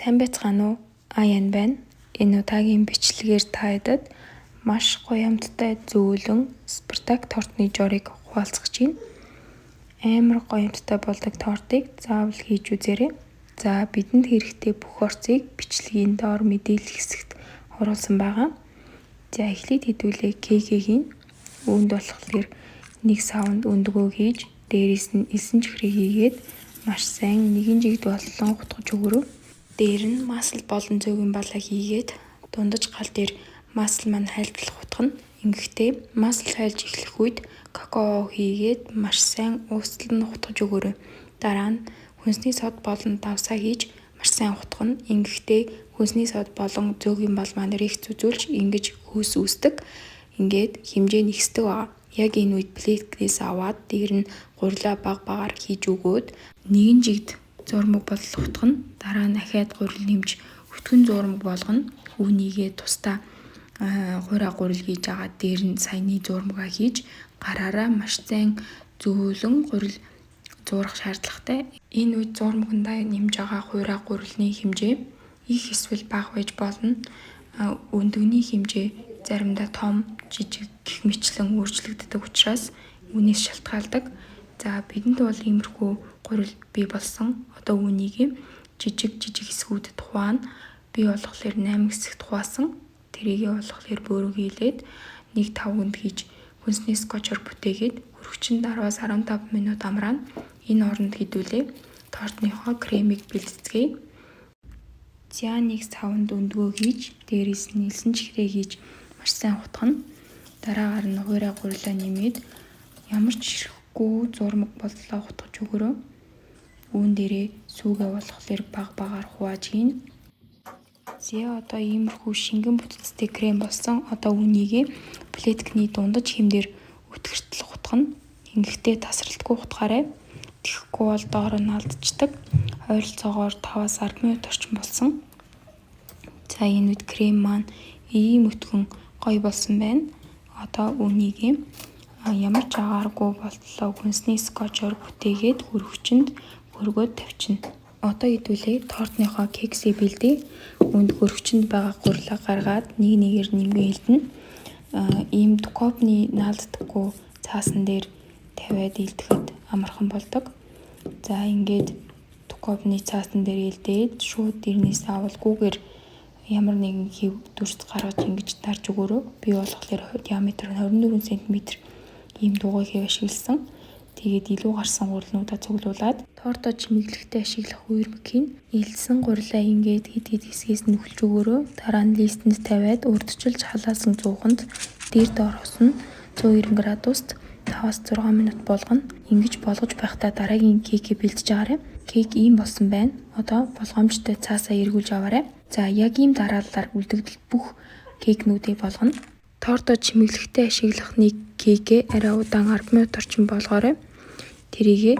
Сайн байцгаана уу? Аян байна. Энэ удаагийн бичлэгээр та хэдэд маш гоёмттай зөөлөн Спартак тортны жорыг хуваалцах чинь. Амар гоёмттай болдог тортыг заавал хийж үзээрэй. За бидэнд хэрэгтэй бүх орцыг бичлэгийн доор мэдээлэл хэсэгт оруулсан байгаа. За эхлээд хэдүүлээ кекийн үүнд болохоор 1 савнд өндгөө хийж дээрээс нь 9 чихрээ хийгээд маш сайн нэгэн жигд боллон утгаж өгөрөө. Дээр нь масл болон зөөгөн балаа хийгээд дундаж гал дээр масл маань хайлтлах утгана. Ингэхдээ масл хайлж эхлэх үед какао хийгээд маш сайн ууцлан утгаж өгөрөө. Дараа нь хүнсний сод болон давсаа хийж маш сайн утгана. Ингэхдээ хүнсний сод болон зөөгөн бал маань рэгц үзүүлж ингэж хөөс үүсдэг. Ингээд хэмжээ нэгсдэг байгаа. Яг энэ үед плеткээс аваад дээр нь гурилаа баг багаар хийж өгөөд нэгэн жигд зурмаг бодлох утгана. Дараа нь ахаад гурил нэмж өтгөн зурмаг болгоно. Үүнийгээ тусдаа хуурай гурил хийж агаад дээр нь саяны зурмагаа хийж гараараа маш сайн зөөлөн гурил зуурах шаардлагатай. Энэ үед зурмагндаа нэмж байгаа хуурай гурилны хэмжээ их эсвэл бага байж болно. Өндөгний хэмжээ заримдаа том, жижиг гэх мэтлэн өөрчлөгддөг учраас үүнээс шалтгаалдаг. За бидэнд бол иймэрхүү гурил бий болсон. Одоо үүнийг жижиг хэсгүүдэд хуваана. Би болохоор 8 хэсэгт хуваасан. Тэрийгээ болохоор бөөрөг хийлээд 1-5 хийж хүнсний скотчор бүтээгээд хөрөгчөнд 10-15 минут амраана. Энэ оронд хэдүүлээ тортныхоо кремийг бэлтцгээе. За 1 савнд өндгөө хийж дээрээс нь 9 чихрээ хийж маш сайн хутгана. Дараагаар нь хуурай гурилаа нэмээд ямар ч ширхгүү зурмаг боллоо хутгаж өгөрөө. Үүн дээрээ сүүгээ болохоор баг багаар хувааж гин. Зэ одоо иймэрхүү шингэн бүтэцтэй крем болсон. Одоо үүнийг плеткний дундаж хэмдэр өтгөртлөх хутгана. Ингэхдээ тасралтгүй хутгаарай. Тэгэхгүй бол доороо нь алдчихдаг. Ойролцоогоор 5-10 минут орчим болсон. За энэ үед крем маань ийм өтгөн гоё болсон байна. Одоо үүнийг ямар ч агааргүй болтлоо хүнсний скотчор бүтээгээд хөрөгчөнд өргөөд тавьчихна. Одоо хэдүүлээ тортныхоо кексийг бэлдээ. Үүнд хөрөгчөнд байгаа гурилаа гаргаад нэг нэгээр нэмгээ хэлдэнэ. Ийм дукопны наалддаггүй цаасан дээр тавиад илдэхэд амархан болдог. За ингээд дукопны цаасан дээр илдээд шууд дэрнээс авалгүйгээр ямар нэгэн хэв дүрс гаргаж ингэж дарж өгөрөө. Би болохоор диаметр нь 24 см ийм дугуй хэв ашигласан. Тэгээд илүү гарсан гурилнуудаа цуглуулад торто чимэглэхдээ ашиглах үермөгийн илсэн гурилаа ингээд хэд хэсгээс нь хүлж өгөрөө. Дараа нь листэнд тавиад урдчилж халаасан цууханд дээр доор хосно 190 градуст 5-6 минут болгоно. Ингэж болгож байхдаа дараагийн кекийг бэлдэж агаарай. Кек ийм болсон байна. Одоо болгоомжтой цаасаа эргүүлж аваарай. За яг ийм дараалалаар үлдэгдэл бүх кекнүүдийг болгоно. Торто чимэглэхдээ ашиглах нэг кекээ арай удаан 10 минут орчим болгоорой. Тэрийгээ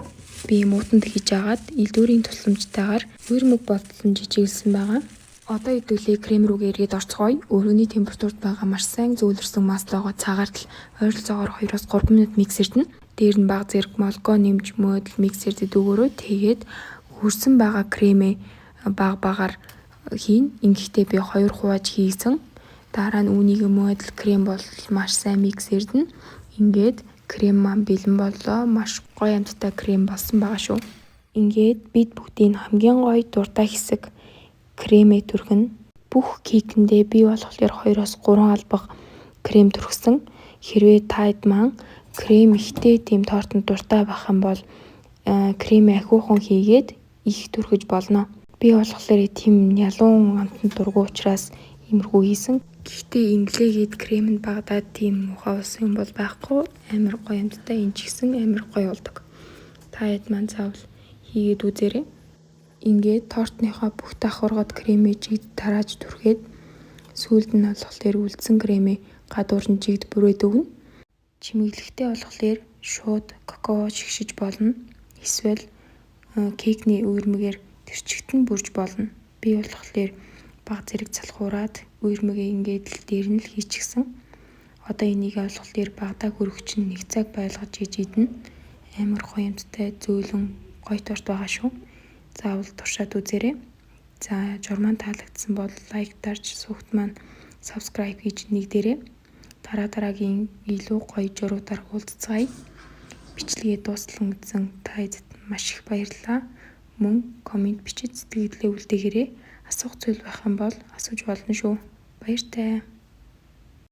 би муутанд хийж агаад элдвэрийн тусламжтайгаар үермөг болтолн жижиглсэн байгаа. Одоо хэдүүлээ крем рүүгээ эргээд орцгоё. Өрөөний температурт байгаа маш сайн зөөлрсөн маслоогоо цагаартал ойролцоогоор 2-3 минут миксердэнэ. Дээр нь бага зэрэг молгоо нэмж мөөдөл миксердэд өгөрөө. Тэгээд хүрсэн байгаа кремээ бага багаар хийн. Ингэхдээ би 2 хувааж хийсэн. Дараа нь үүнийг мөөдөл крем бол маш сайн миксердэнэ. Ингээд крем маань бэлэн боллоо. Маш гоё амттай крем болсон байгаа шүү. Ингээд бид бүгдийн хамгийн гоё дуртай хэсэг кремээ түрхэнэ. Бүх кекэндээ би болохоор 2-3 албаг крем түрхсэн. Хэрвээ таад маань крем ихтэй тийм тортод дуртай байх юм бол кремээ ахиухан хийгээд их түрхэж болно. Би болохоор тийм ялуун амтанд дургу учраас иймэрхүү хийсэн. Гэхдээ инглигээд крем нь багдаад тийм муухай болсон юм бол байхгүй. Амар гоё амттай энэ ч гэсэн амар гоё болдог. Та хэд маань заавал хийгээд үзээрэй. Ингээд тортныхоо бүх давхаргад кремээ жигд тарааж түрхээд сүүлд нь болохоор үлдсэн кремээ гадуур нь жигд бүрээд өгнө. Чимэглэхдээ болохоор шууд какао шигшиж болно. Эсвэл кекний үермэгээр тэрчигтэн бүрж болно. Би болохоор бага зэрэг залхуураад үермэгээ ингээд л дээр нь л хийчихсэн. Одоо энийг болохоор багадаа хөрөгч нь 1 цаг байлгаж хийж идэнэ. Амар гоё юмтай зөөлөн гоё торт байгаа шүү. Заавал туршаад үзээрэй. За журман таалагдсан бол лайк дарж суугт маань subscribe хийж нэгдээрэй. Дараагийн илүү гоё журуудаар уулзцгаая. Бичлэгээ дуустал үзсэн та эзэд маш их баярлалаа. Мөн комент бичиж сэтгэлдээ үлдээгээрэй. Асуух зүйл байх юм бол асууж болно шүү. Баяртай.